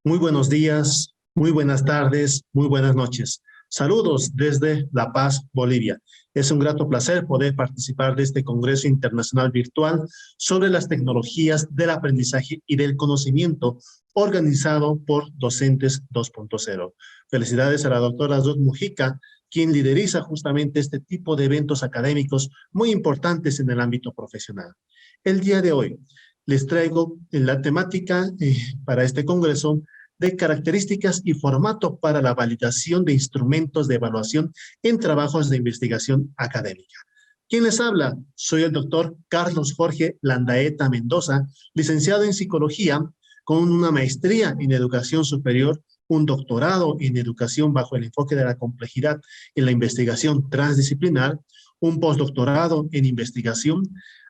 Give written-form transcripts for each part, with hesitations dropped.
Muy buenos días, muy buenas tardes, muy buenas noches. Saludos desde La Paz, Bolivia. Es un grato placer poder participar de este Congreso Internacional Virtual sobre las tecnologías del aprendizaje y del conocimiento organizado por Docentes 2.0. Felicidades a la doctora Ruth Mujica, quien lideriza justamente este tipo de eventos académicos muy importantes en el ámbito profesional. El día de hoy les traigo la temática para este congreso de características y formato para la validación de instrumentos de evaluación en trabajos de investigación académica. ¿Quién les habla? Soy el doctor Carlos Jorge Landaeta Mendoza, licenciado en psicología con una maestría en educación superior, un doctorado en educación bajo el enfoque de la complejidad en la investigación transdisciplinar, un postdoctorado en investigación.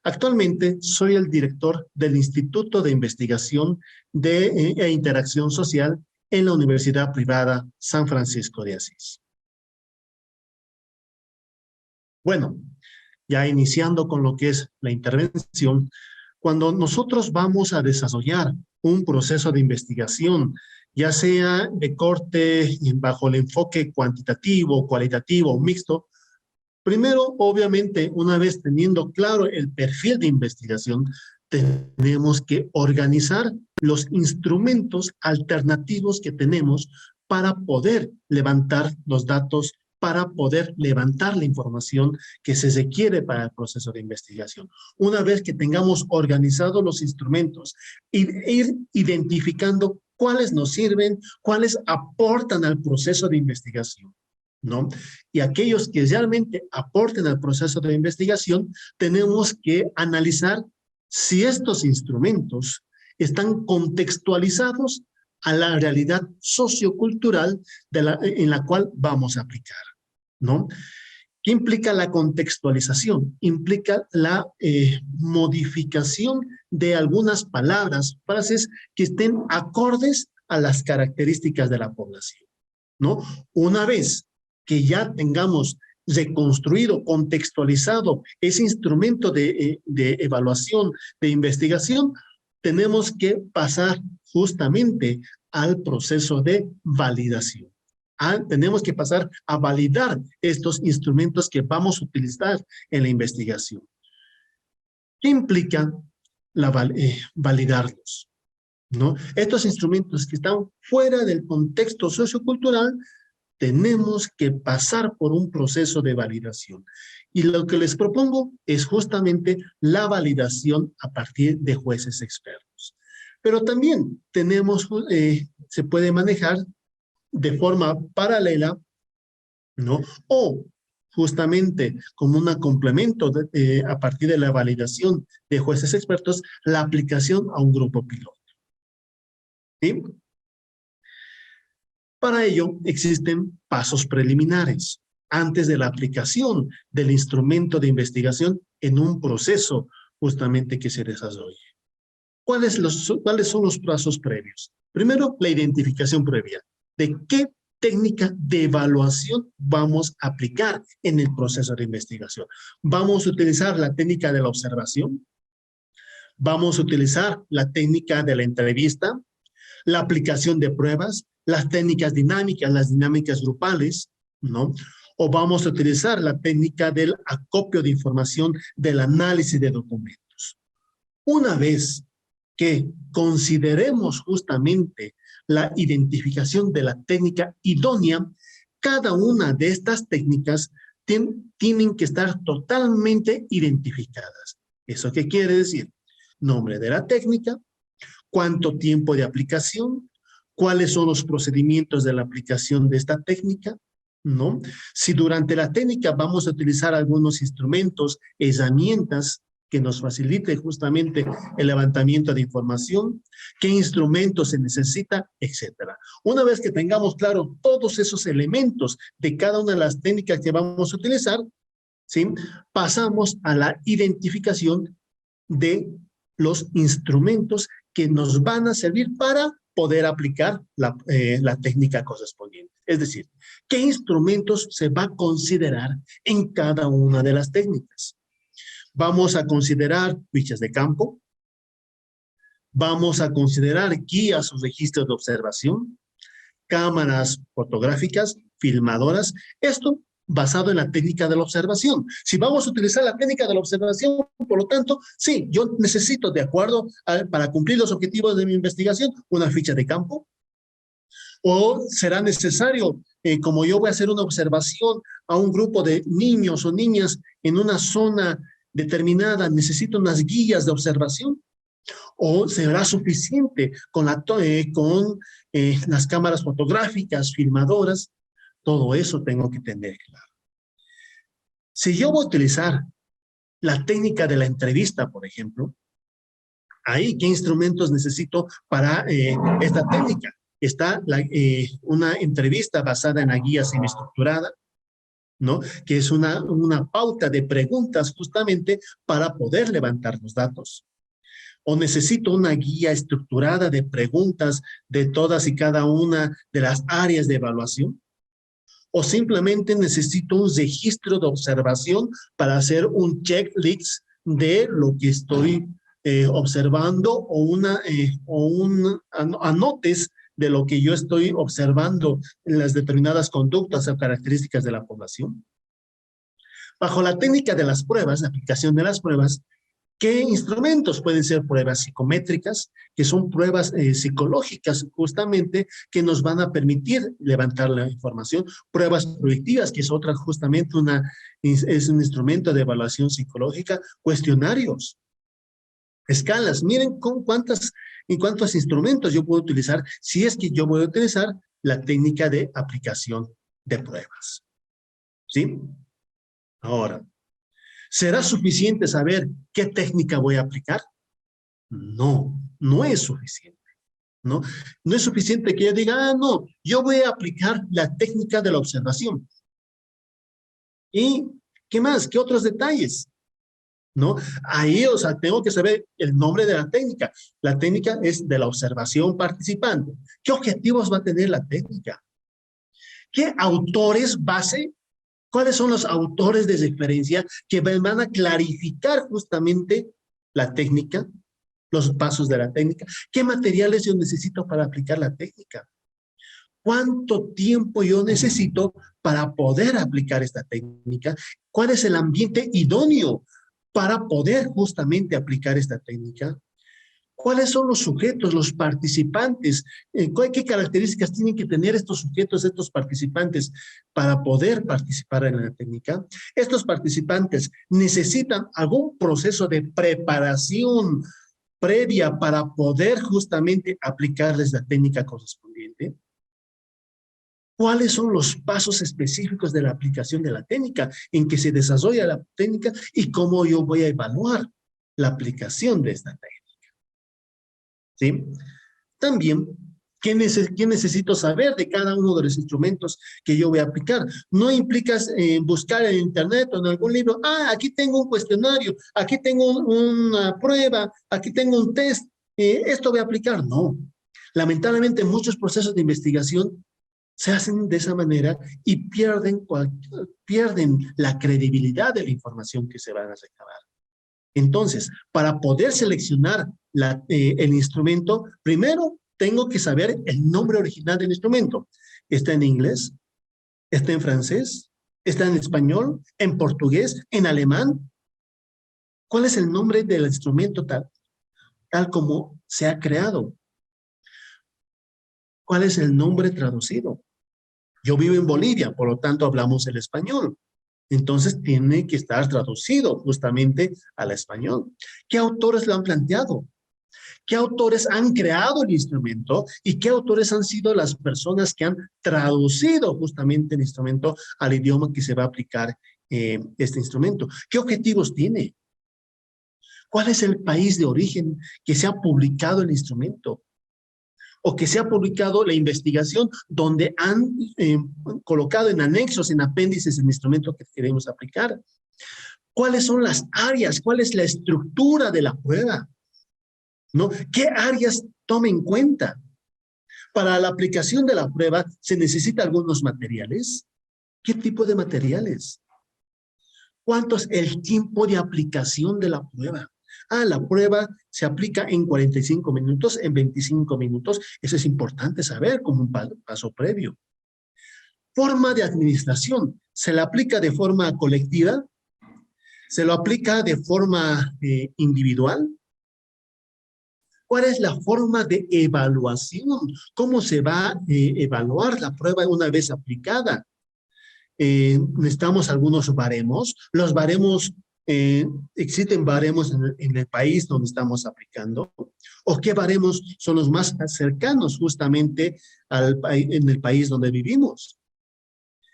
Actualmente soy el director del Instituto de Investigación e Interacción Social en la Universidad Privada San Francisco de Asís. Bueno, ya iniciando con lo que es la intervención, cuando nosotros vamos a desarrollar un proceso de investigación, ya sea de corte bajo el enfoque cuantitativo, cualitativo o mixto, primero, obviamente, una vez teniendo claro el perfil de investigación, tenemos que organizar los instrumentos alternativos que tenemos para poder levantar los datos, para poder levantar la información que se requiere para el proceso de investigación. Una vez que tengamos organizados los instrumentos, ir identificando cuáles nos sirven, cuáles aportan al proceso de investigación, ¿no? Y aquellos que realmente aporten al proceso de investigación, tenemos que analizar si estos instrumentos están contextualizados a la realidad sociocultural en la cual vamos a aplicar, ¿no? ¿Qué implica la contextualización? Implica la modificación de algunas palabras, frases que estén acordes a las características de la población, ¿no? Una vez que ya tengamos reconstruido, contextualizado ese instrumento de evaluación, de investigación, tenemos que pasar justamente al proceso de validación. Tenemos que pasar a validar estos instrumentos que vamos a utilizar en la investigación. ¿Qué implica validarlos? ¿No? Estos instrumentos que están fuera del contexto sociocultural, tenemos que pasar por un proceso de validación. Y lo que les propongo es justamente la validación a partir de jueces expertos. Pero también se puede manejar de forma paralela, ¿no? O justamente como un complemento a partir de la validación de jueces expertos, la aplicación a un grupo piloto. ¿Sí? Para ello existen pasos preliminares antes de la aplicación del instrumento de investigación en un proceso justamente que se desarrolle. ¿Cuáles son los pasos previos? Primero, la identificación previa de qué técnica de evaluación vamos a aplicar en el proceso de investigación. ¿Vamos a utilizar la técnica de la observación? ¿Vamos a utilizar la técnica de la entrevista? ¿La aplicación de pruebas? ¿Las técnicas dinámicas, las dinámicas grupales? ¿No? ¿O vamos a utilizar la técnica del acopio de información, del análisis de documentos? Una vez que consideremos justamente la identificación de la técnica idónea, cada una de estas técnicas tienen que estar totalmente identificadas. ¿Eso qué quiere decir? Nombre de la técnica, cuánto tiempo de aplicación, cuáles son los procedimientos de la aplicación de esta técnica, ¿no? Si durante la técnica vamos a utilizar algunos instrumentos, herramientas que nos facilite justamente el levantamiento de información, qué instrumentos se necesita, etcétera. Una vez que tengamos claro todos esos elementos de cada una de las técnicas que vamos a utilizar, ¿sí? Pasamos a la identificación de los instrumentos que nos van a servir para poder aplicar la técnica correspondiente. Es decir, ¿qué instrumentos se va a considerar en cada una de las técnicas? Vamos a considerar fichas de campo, Vamos a considerar guías o registros de observación, cámaras fotográficas, filmadoras. Esto basado en la técnica de la observación. Si vamos a utilizar la técnica de la observación, por lo tanto, sí, yo necesito, de acuerdo para cumplir los objetivos de mi investigación, una ficha de campo. O será necesario, como yo voy a hacer una observación a un grupo de niños o niñas en una zona determinada, necesito unas guías de observación. ¿O será suficiente con las cámaras fotográficas, filmadoras? Todo eso tengo que tener claro. Si yo voy a utilizar la técnica de la entrevista, por ejemplo, ahí, ¿qué instrumentos necesito para esta técnica? Está una entrevista basada en la guía semiestructurada, ¿no? Que es una pauta de preguntas justamente para poder levantar los datos. O necesito una guía estructurada de preguntas de todas y cada una de las áreas de evaluación. O simplemente necesito un registro de observación para hacer un checklist de lo que estoy observando o anotes de lo que yo estoy observando en las determinadas conductas o características de la población. Bajo la técnica de las pruebas, la aplicación de las pruebas, ¿qué instrumentos? Pueden ser pruebas psicométricas, que son pruebas psicológicas justamente que nos van a permitir levantar la información. Pruebas proyectivas, que es otra justamente es un instrumento de evaluación psicológica. Cuestionarios, escalas. Miren cuántos instrumentos yo puedo utilizar si es que yo voy a utilizar la técnica de aplicación de pruebas. ¿Sí? Ahora, ¿será suficiente saber qué técnica voy a aplicar? No, no es suficiente, ¿no? No es suficiente que yo diga, no, yo voy a aplicar la técnica de la observación. ¿Y qué más? ¿Qué otros detalles? ¿No? Ahí, o sea, tengo que saber el nombre de la técnica. La técnica es de la observación participante. ¿Qué objetivos va a tener la técnica? ¿Qué autores base? ¿Cuáles son los autores de referencia que van a clarificar justamente la técnica, los pasos de la técnica? ¿Qué materiales yo necesito para aplicar la técnica? ¿Cuánto tiempo yo necesito para poder aplicar esta técnica? ¿Cuál es el ambiente idóneo para poder justamente aplicar esta técnica? ¿Cuáles son los sujetos, los participantes? ¿Qué características tienen que tener estos sujetos, estos participantes para poder participar en la técnica? Estos participantes necesitan algún proceso de preparación previa para poder justamente aplicarles la técnica correspondiente. ¿Cuáles son los pasos específicos de la aplicación de la técnica, en que se desarrolla la técnica y cómo yo voy a evaluar la aplicación de esta técnica? ¿Sí? También, ¿qué necesito saber de cada uno de los instrumentos que yo voy a aplicar? No implica buscar en internet o en algún libro, aquí tengo un cuestionario, aquí tengo una prueba, aquí tengo un test, esto voy a aplicar. No. Lamentablemente, muchos procesos de investigación se hacen de esa manera y pierden la credibilidad de la información que se van a recabar. Entonces, para poder seleccionar el instrumento, primero tengo que saber el nombre original del instrumento. ¿Está en inglés? ¿Está en francés? ¿Está en español? ¿En portugués? ¿En alemán? ¿Cuál es el nombre del instrumento tal como se ha creado? ¿Cuál es el nombre traducido? Yo vivo en Bolivia, por lo tanto hablamos el español. Entonces tiene que estar traducido justamente al español. ¿Qué autores lo han planteado? ¿Qué autores han creado el instrumento? ¿Y qué autores han sido las personas que han traducido justamente el instrumento al idioma que se va a aplicar este instrumento? ¿Qué objetivos tiene? ¿Cuál es el país de origen que se ha publicado el instrumento? O que se ha publicado la investigación donde han colocado en anexos, en apéndices, el instrumento que queremos aplicar. ¿Cuáles son las áreas? ¿Cuál es la estructura de la prueba? ¿No? ¿Qué áreas toma en cuenta? Para la aplicación de la prueba, ¿se necesita algunos materiales? ¿Qué tipo de materiales? ¿Cuánto es el tiempo de aplicación de la prueba? La prueba se aplica en 45 minutos, en 25 minutos. Eso es importante saber como un paso previo. Forma de administración. ¿Se la aplica de forma colectiva? ¿Se lo aplica de forma individual? ¿Cuál es la forma de evaluación? ¿Cómo se va a evaluar la prueba una vez aplicada? Necesitamos algunos baremos. Los baremos, existen baremos en el país donde estamos aplicando. ¿O qué baremos son los más cercanos justamente en el país donde vivimos?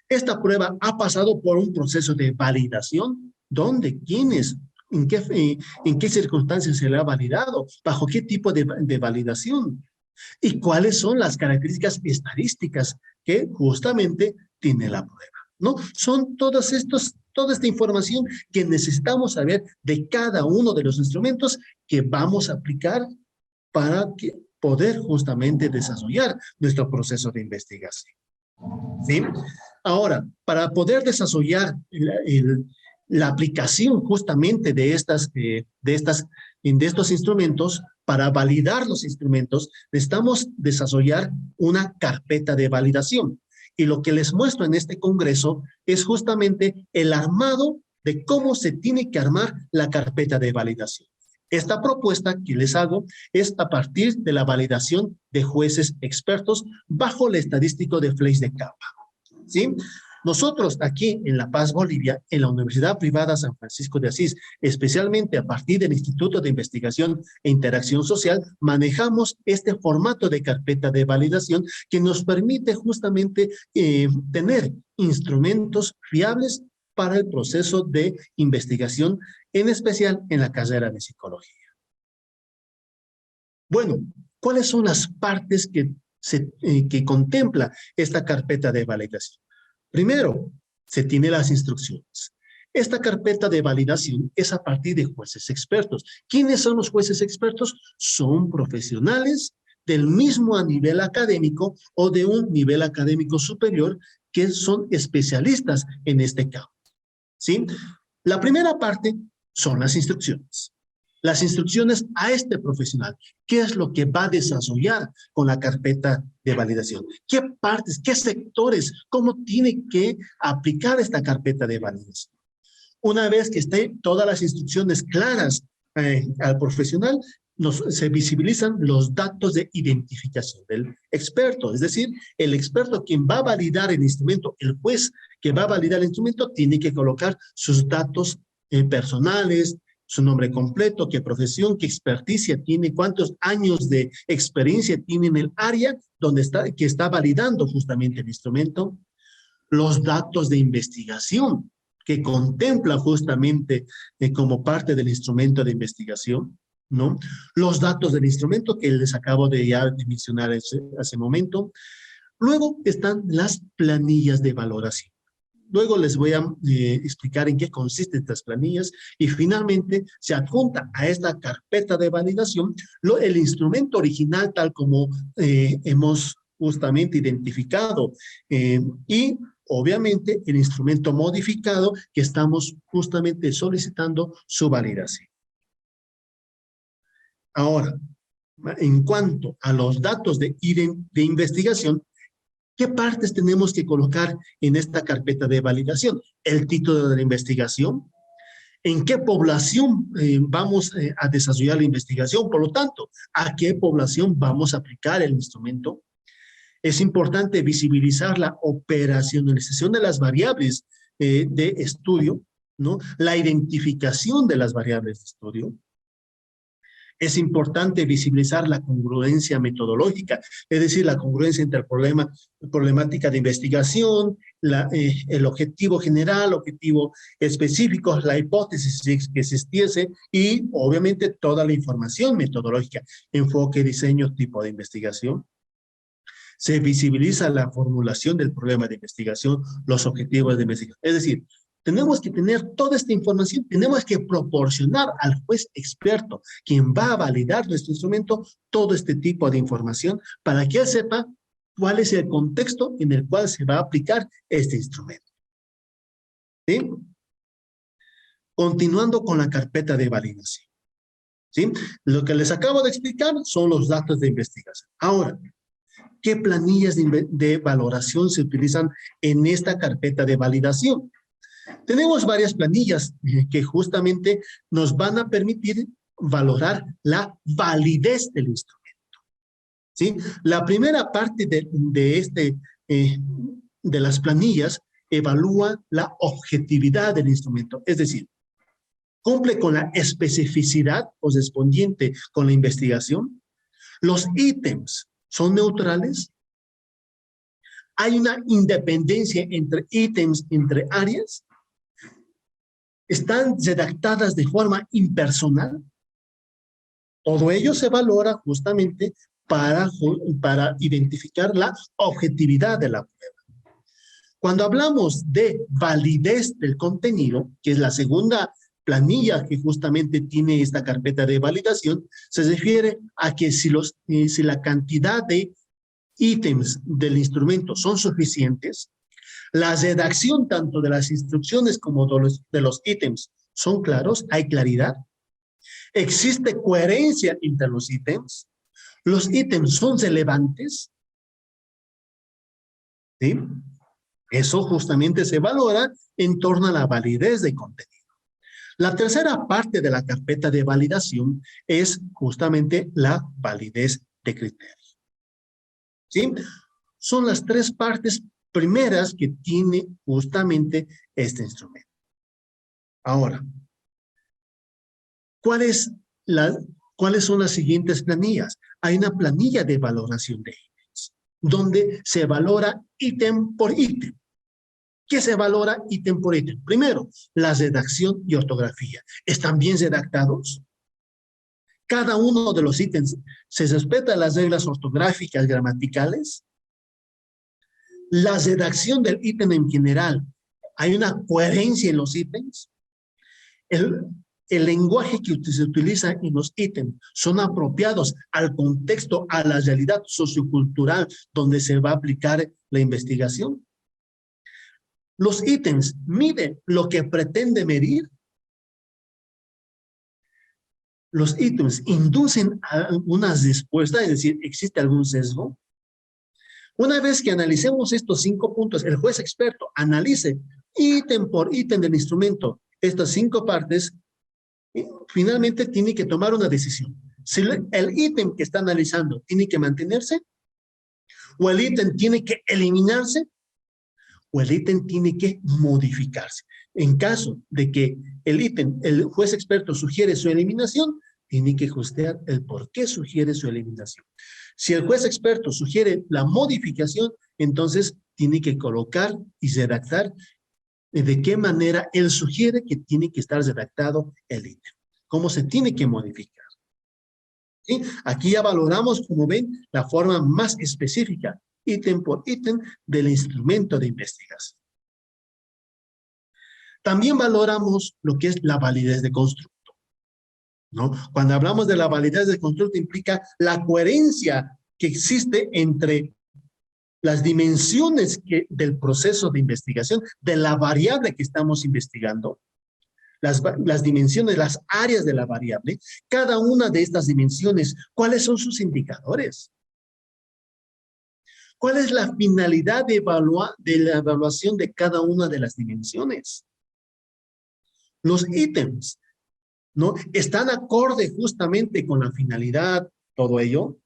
Esta prueba ha pasado por un proceso de validación. ¿Dónde? ¿Quiénes? En qué circunstancias se le ha validado? ¿Bajo qué tipo de validación? ¿Y cuáles son las características estadísticas que justamente tiene la prueba? ¿No? Son toda esta información que necesitamos saber de cada uno de los instrumentos que vamos a aplicar para poder justamente desarrollar nuestro proceso de investigación. ¿Sí? Ahora, para poder desarrollar la aplicación justamente de estos instrumentos, para validar los instrumentos, necesitamos desarrollar una carpeta de validación. Y lo que les muestro en este congreso es justamente el armado de cómo se tiene que armar la carpeta de validación. Esta propuesta que les hago es a partir de la validación de jueces expertos bajo el estadístico de Fleiss de Capa. ¿Sí? Nosotros aquí en La Paz, Bolivia, en la Universidad Privada San Francisco de Asís, especialmente a partir del Instituto de Investigación e Interacción Social, manejamos este formato de carpeta de validación que nos permite justamente tener instrumentos fiables para el proceso de investigación, en especial en la carrera de psicología. Bueno, ¿cuáles son las partes que contempla esta carpeta de validación? Primero, se tiene las instrucciones. Esta carpeta de validación es a partir de jueces expertos. ¿Quiénes son los jueces expertos? Son profesionales del mismo nivel académico o de un nivel académico superior que son especialistas en este campo. ¿Sí? La primera parte son las instrucciones. Las instrucciones a este profesional. ¿Qué es lo que va a desarrollar con la carpeta de validación? ¿Qué partes, qué sectores, cómo tiene que aplicar esta carpeta de validación? Una vez que estén todas las instrucciones claras al profesional, se visibilizan los datos de identificación del experto. Es decir, el experto quien va a validar el instrumento, el juez que va a validar el instrumento, tiene que colocar sus datos personales, su nombre completo, qué profesión, qué experticia tiene, cuántos años de experiencia tiene en el área que está validando justamente el instrumento, los datos de investigación que contempla justamente como parte del instrumento de investigación, ¿no? Los datos del instrumento que les acabo de mencionar hace momento. Luego están las planillas de valoración. Luego les voy a explicar en qué consisten estas planillas y finalmente se adjunta a esta carpeta de validación el instrumento original tal como hemos justamente identificado y obviamente el instrumento modificado que estamos justamente solicitando su validación. Ahora, en cuanto a los datos de investigación, ¿qué partes tenemos que colocar en esta carpeta de validación? El título de la investigación, en qué población vamos a desarrollar la investigación, por lo tanto, a qué población vamos a aplicar el instrumento. Es importante visibilizar la operacionalización de las variables de estudio, ¿no? La identificación de las variables de estudio. Es importante visibilizar la congruencia metodológica, es decir, la congruencia entre problemática de investigación, el objetivo general, objetivo específico, la hipótesis que existiese y obviamente toda la información metodológica, enfoque, diseño, tipo de investigación. Se visibiliza la formulación del problema de investigación, los objetivos de investigación. Es decir, tenemos que tener toda esta información, tenemos que proporcionar al juez experto, quien va a validar nuestro instrumento, todo este tipo de información para que él sepa cuál es el contexto en el cual se va a aplicar este instrumento. ¿Sí? Continuando con la carpeta de validación. ¿sí? Lo que les acabo de explicar son los datos de investigación. Ahora, ¿qué planillas de valoración se utilizan en esta carpeta de validación? Tenemos varias planillas que justamente nos van a permitir valorar la validez del instrumento, ¿sí? La primera parte de las planillas evalúa la objetividad del instrumento, es decir, cumple con la especificidad correspondiente con la investigación. Los ítems son neutrales. Hay una independencia entre ítems, entre áreas. Están redactadas de forma impersonal. Todo ello se valora justamente para identificar la objetividad de la prueba. Cuando hablamos de validez del contenido, que es la segunda planilla que justamente tiene esta carpeta de validación, se refiere a que si la cantidad de ítems del instrumento son suficientes, la redacción tanto de las instrucciones como de los ítems son claros, hay claridad, existe coherencia entre los ítems son relevantes, ¿sí? Eso justamente se valora en torno a la validez de contenido. La tercera parte de la carpeta de validación es justamente la validez de criterio, ¿sí? Son las tres partes primeras que tiene justamente este instrumento. Ahora, ¿cuáles son las siguientes planillas? Hay una planilla de valoración de ítems, donde se valora ítem por ítem. ¿Qué se valora ítem por ítem? Primero, la redacción y ortografía. ¿Están bien redactados? Cada uno de los ítems se respeta las reglas ortográficas, gramaticales. La redacción del ítem en general, ¿hay una coherencia en los ítems? El lenguaje que se utiliza en los ítems son apropiados al contexto, a la realidad sociocultural donde se va a aplicar la investigación. Los ítems miden lo que pretende medir. Los ítems inducen a una respuesta, es decir, ¿existe algún sesgo? Una vez que analicemos estos 5 puntos, el juez experto analice ítem por ítem del instrumento, estas 5 partes, finalmente tiene que tomar una decisión. Si el ítem que está analizando tiene que mantenerse, o el ítem tiene que eliminarse, o el ítem tiene que modificarse. En caso de que el juez experto sugiere su eliminación, tiene que justificar el por qué sugiere su eliminación. Si el juez experto sugiere la modificación, entonces tiene que colocar y redactar de qué manera él sugiere que tiene que estar redactado el ítem. Cómo se tiene que modificar. ¿Sí? Aquí ya valoramos, como ven, la forma más específica, ítem por ítem, del instrumento de investigación. También valoramos lo que es la validez de constructo, ¿no? Cuando hablamos de la validez de constructo implica la coherencia que existe entre las dimensiones del proceso de investigación, de la variable que estamos investigando, las dimensiones, las áreas de la variable, cada una de estas dimensiones, ¿cuáles son sus indicadores? ¿Cuál es la finalidad de la evaluación de cada una de las dimensiones? Los ítems, ¿no? ¿Están acorde justamente con la finalidad, todo ello?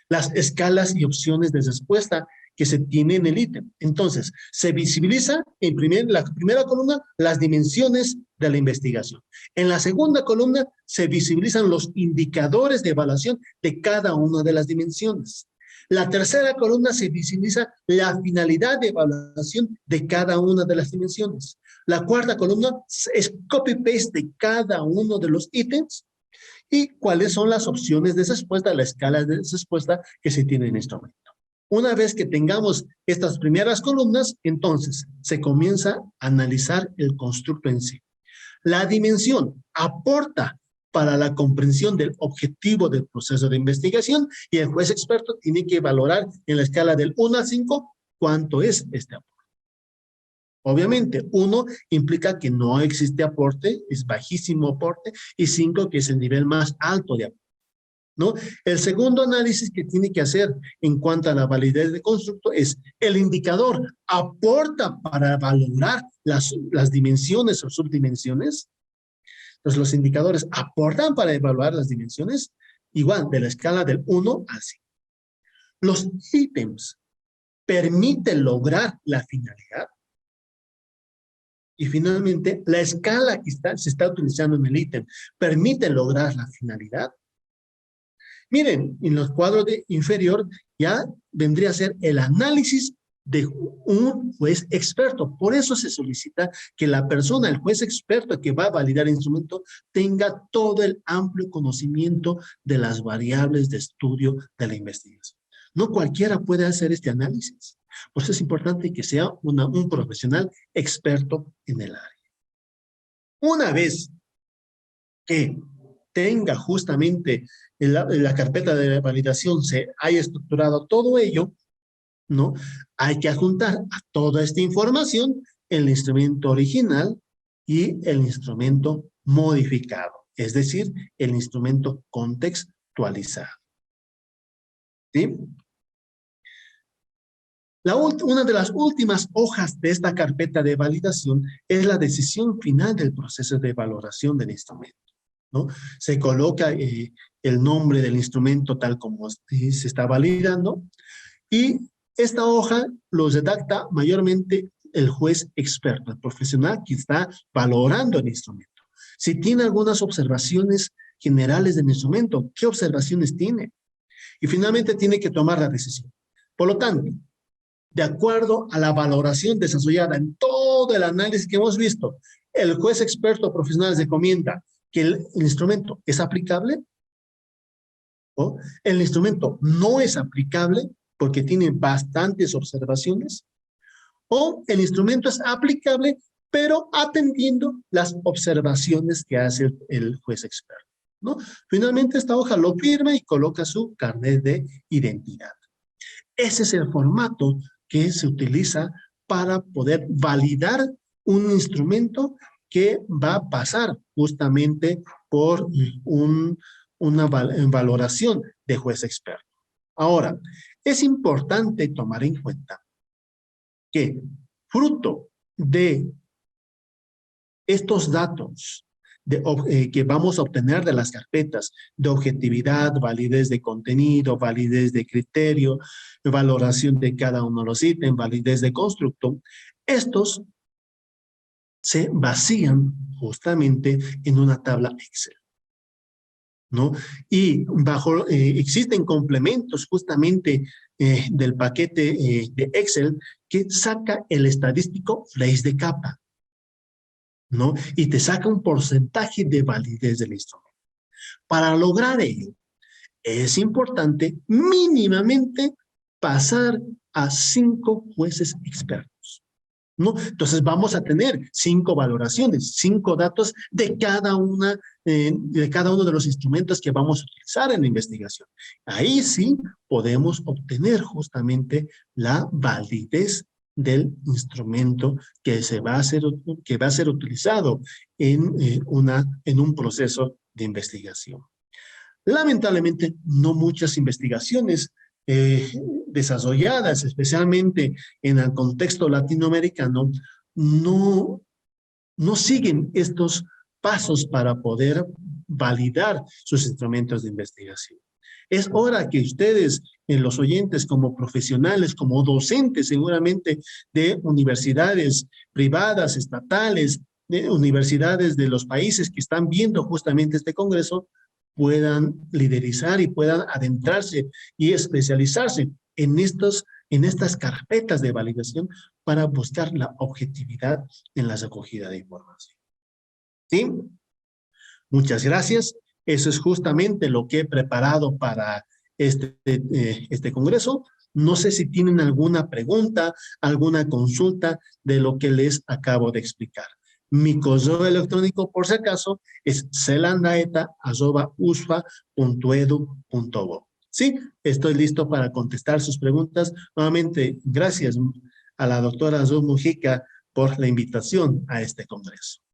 Las escalas y opciones de respuesta que se tiene en el ítem. Entonces, se visibiliza en la primera columna las dimensiones de la investigación. En la segunda columna se visibilizan los indicadores de evaluación de cada una de las dimensiones. La tercera columna se visibiliza la finalidad de evaluación de cada una de las dimensiones. La cuarta columna es copy-paste de cada uno de los ítems y cuáles son las opciones de respuesta, la escala de respuesta que se tiene en este momento. Una vez que tengamos estas primeras columnas, entonces se comienza a analizar el constructo en sí. La dimensión aporta para la comprensión del objetivo del proceso de investigación y el juez experto tiene que valorar en la escala del 1 al 5 cuánto es este aporte. Obviamente, 1 implica que no existe aporte, es bajísimo aporte, y 5 que es el nivel más alto de aporte, ¿no? El segundo análisis que tiene que hacer en cuanto a la validez de constructo es el indicador aporta para valorar las dimensiones o subdimensiones. Entonces, los indicadores aportan para evaluar las dimensiones, igual de la escala del 1 al 5. Los ítems permiten lograr la finalidad. Y finalmente, la escala que se está utilizando en el ítem permite lograr la finalidad. Miren, en los cuadros de inferior ya vendría a ser el análisis de un juez experto. Por eso se solicita que la persona, el juez experto que va a validar el instrumento, tenga todo el amplio conocimiento de las variables de estudio de la investigación. No cualquiera puede hacer este análisis. Por eso es importante que sea un profesional experto en el área. Una vez que tenga justamente la carpeta de validación, se haya estructurado todo ello, ¿no? Hay que adjuntar a toda esta información el instrumento original y el instrumento modificado, es decir, el instrumento contextualizado. ¿Sí? Una de las últimas hojas de esta carpeta de validación es la decisión final del proceso de valoración del instrumento, ¿no? Se coloca el nombre del instrumento tal como se está validando y esta hoja lo redacta mayormente el juez experto, el profesional que está valorando el instrumento. Si tiene algunas observaciones generales del instrumento, ¿qué observaciones tiene? Y finalmente tiene que tomar la decisión. Por lo tanto, de acuerdo a la valoración desarrollada en todo el análisis que hemos visto, el juez experto profesional recomienda que el instrumento es aplicable o el instrumento no es aplicable porque tiene bastantes observaciones, o el instrumento es aplicable pero atendiendo las observaciones que hace el juez experto, ¿no? Finalmente esta hoja lo firma y coloca su carnet de identidad. Ese es el formato que se utiliza para poder validar un instrumento que va a pasar justamente por una valoración de juez experto. Ahora, es importante tomar en cuenta que fruto de estos datos que vamos a obtener de las carpetas de objetividad, validez de contenido, validez de criterio, valoración de cada uno de los ítems, validez de constructo, estos se vacían justamente en una tabla Excel, ¿no? Y existen complementos justamente del paquete de Excel que saca el estadístico raíz de capa, ¿no? Y te saca un porcentaje de validez del instrumento. Para lograr ello, es importante mínimamente pasar a 5 jueces expertos, ¿no? Entonces vamos a tener 5 valoraciones, 5 datos de cada uno de los instrumentos que vamos a utilizar en la investigación. Ahí sí podemos obtener justamente la validez del instrumento que va a ser utilizado en un proceso de investigación. Lamentablemente, no muchas investigaciones desarrolladas, especialmente en el contexto latinoamericano, no siguen estos pasos para poder validar sus instrumentos de investigación. Es hora que ustedes, los oyentes, como profesionales, como docentes seguramente de universidades privadas, estatales, de universidades de los países que están viendo justamente este congreso, puedan liderizar y puedan adentrarse y especializarse en estas carpetas de validación para buscar la objetividad en la recogida de información. ¿Sí? Muchas gracias. Eso es justamente lo que he preparado para este congreso. No sé si tienen alguna pregunta, alguna consulta de lo que les acabo de explicar. Mi correo electrónico, por si acaso, es celandaeta@usfa.edu.bo. Sí, estoy listo para contestar sus preguntas. Nuevamente, gracias a la doctora Ruth Mujica por la invitación a este congreso.